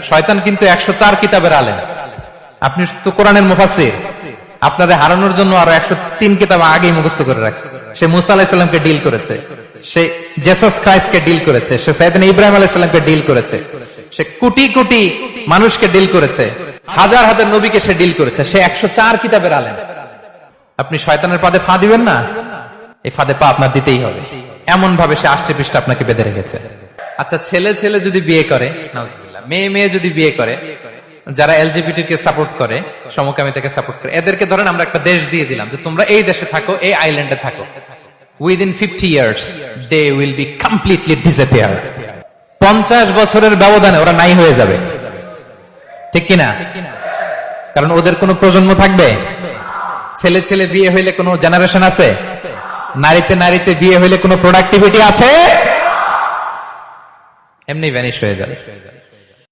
শয়তান কিন্তু 104 কিতাবের আলেম। আপনি তো কোরআনের মুফাসসির, আপনারে হারানোর জন্য আরো 103 কিতাব আগেই মুখস্থ করে রাখছে। সে মুসা আলাইহিস সালামকে ডিল করেছে, সে জেসাস ক্রাইস্টকে ডিল করেছে, সে সাইয়েদনা ইব্রাহিম আলাইহিস সালামকে ডিল করেছে, সে কোটি কোটি মানুষকে ডিল করেছে, হাজার হাজার নবীকে সে ডিল করেছে। সে 104 কিতাবের আলেম। আপনি শয়তানের ফাঁদে ফা দিবেন না, এই ফাঁদে পা আপনার দিতেই হবে। এমন ভাবে সে আষ্টে পৃষ্ঠে আপনাকে বেঁধে রেখেছে। আচ্ছা, ছেলে ছেলে যদি বিয়ে করে, নাউজুবিল্লাহ, মেয়ে মেয়ে যদি বিয়ে করে, যারা এলজিবিটি কে সাপোর্ট করে, সমকামিতাকে সাপোর্ট করে, এদেরকে ধরেন আমরা একটা দেশ দিয়ে দিলাম যে তোমরা এই দেশে থাকো, এই আইল্যান্ডে থাকো, within 50 years they will be completely disappear. 50 বছরের ব্যবধানে ওরা নাই হয়ে যাবে, ঠিক কিনা? কারণ ওদের কোনো প্রজন্ম থাকবে? ছেলে ছেলে বিয়ে হইলে কোনো জেনারেশন আছে? নারীতে নারীতে বিয়ে হইলে কোনো প্রোডাক্টিভিটি আছে? এমনি ভ্যানিশ হয়ে যাবে।